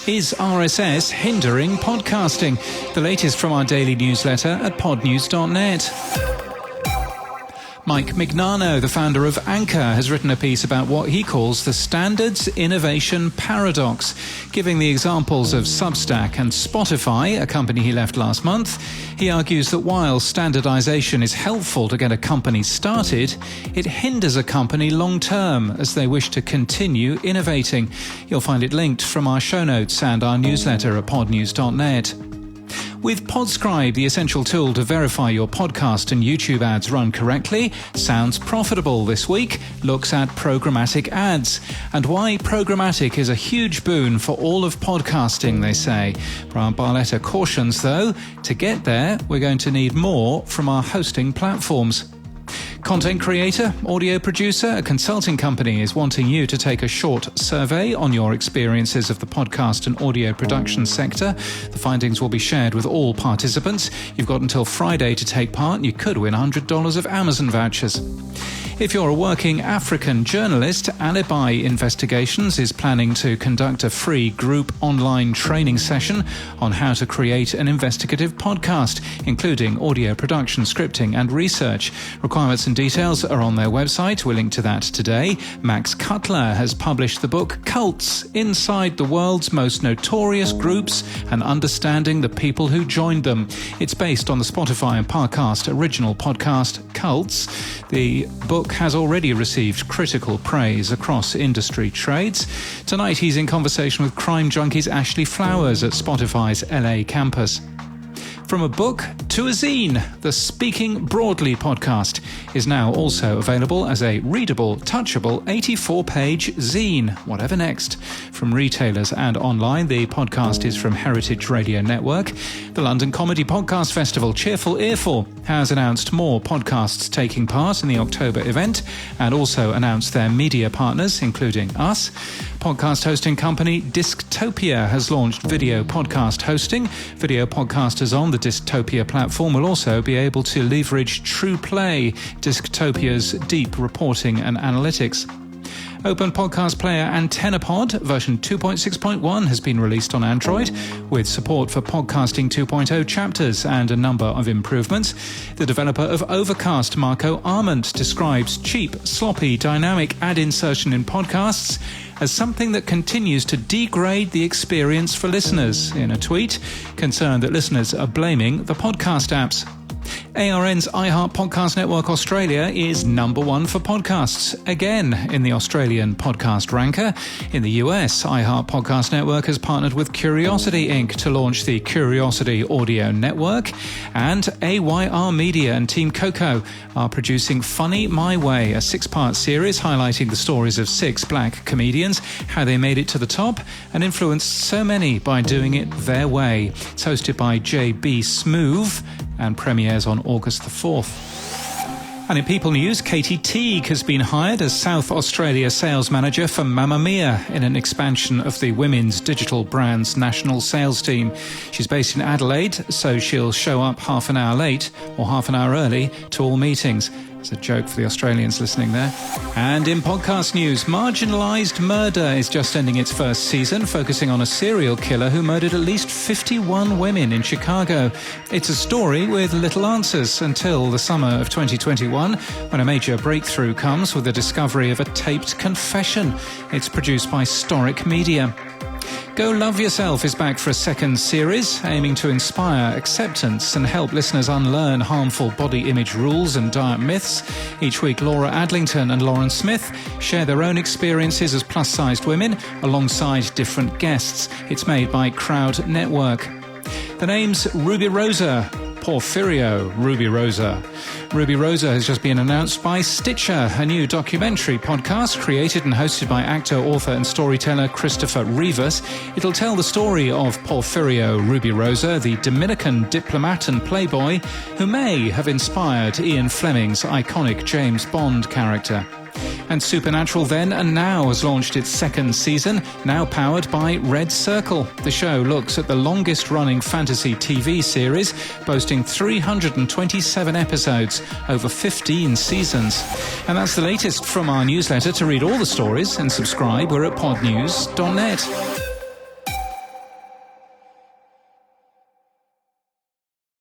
Is RSS hindering podcasting? The latest from our daily newsletter at podnews.net. Mike Mignano, the founder of Anchor, has written a piece about what he calls the standards innovation paradox, giving the examples of Substack and Spotify, a company he left last month. He argues that while standardization is helpful to get a company started, it hinders a company long-term as they wish to continue innovating. You'll find it linked from our show notes and our newsletter at podnews.net. With Podscribe, the essential tool to verify your podcast and YouTube ads run correctly, Sounds Profitable this week looks at programmatic ads and why programmatic is a huge boon for all of podcasting, they say. Brian Barletta cautions, though, to get there, we're going to need more from our hosting platforms. Content creator, audio producer, a consulting company is wanting you to take a short survey on your experiences of the podcast and audio production sector. The findings will be shared with all participants. You've got until Friday to take part and you could win $100 of Amazon vouchers. If you're a working African journalist, Alibi Investigations is planning to conduct a free group online training session on how to create an investigative podcast, including audio production, scripting and research. Requirements and details are on their website. We'll link to that today. Max Cutler has published the book Cults, Inside the World's Most Notorious Groups and Understanding the People Who Joined Them. It's based on the Spotify and Parcast original podcast Cults. The book has already received critical praise across industry trades. Tonight he's in conversation with crime junkies Ashley Flowers at Spotify's LA campus. From a book to a zine, the Speaking Broadly podcast is now also available as a readable, touchable 84-page zine. Whatever next. From retailers and online, the podcast is from Heritage Radio Network. The London Comedy Podcast Festival, Cheerful Earful, has announced more podcasts taking part in the October event and also announced their media partners, including us. Podcast hosting company Disctopia has launched video podcast hosting. Video podcasters on the Disctopia platform will also be able to leverage TruePlay, Disctopia's deep reporting and analytics. Open podcast player AntennaPod version 2.6.1 has been released on Android with support for Podcasting 2.0 chapters and a number of improvements. The developer of Overcast, Marco Arment, describes cheap, sloppy, dynamic ad insertion in podcasts as something that continues to degrade the experience for listeners. In a tweet, concerned that listeners are blaming the podcast apps. ARN's iHeart Podcast Network Australia is number one for podcasts, again in the Australian podcast ranker. In the US, iHeart Podcast Network has partnered with Curiosity Inc. to launch the Curiosity Audio Network, and AYR Media and Team Coco are producing Funny My Way, a 6-part series highlighting the stories of 6 black comedians, how they made it to the top and influenced so many by doing it their way. It's hosted by JB Smoove and premieres on August the 4th. And in People News, Katie Teague has been hired as South Australia sales manager for Mamma Mia in an expansion of the women's digital brand's national sales team. She's based in Adelaide, so she'll show up half an hour late or half an hour early to all meetings. It's a joke for the Australians listening there. And in podcast news, Marginalised Murder is just ending its first season, focusing on a serial killer who murdered at least 51 women in Chicago. It's a story with little answers until the summer of 2021, when a major breakthrough comes with the discovery of a taped confession. It's produced by Storic Media. Go Love Yourself is back for a second series, aiming to inspire acceptance and help listeners unlearn harmful body image rules and diet myths. Each week, Laura Adlington and Lauren Smith share their own experiences as plus-sized women alongside different guests. It's made by Crowd Network. The name's Ruby Rosa. Porfirio Ruby Rosa. Ruby Rosa has just been announced by Stitcher, a new documentary podcast created and hosted by actor, author and storyteller Christopher Rivas. It'll tell the story of Porfirio Ruby Rosa, the Dominican diplomat and playboy who may have inspired Ian Fleming's iconic James Bond character. And Supernatural Then and Now has launched its second season, now powered by Red Circle. The show looks at the longest-running fantasy TV series, boasting 327 episodes over 15 seasons. And that's the latest from our newsletter. To read all the stories and subscribe, we're at podnews.net.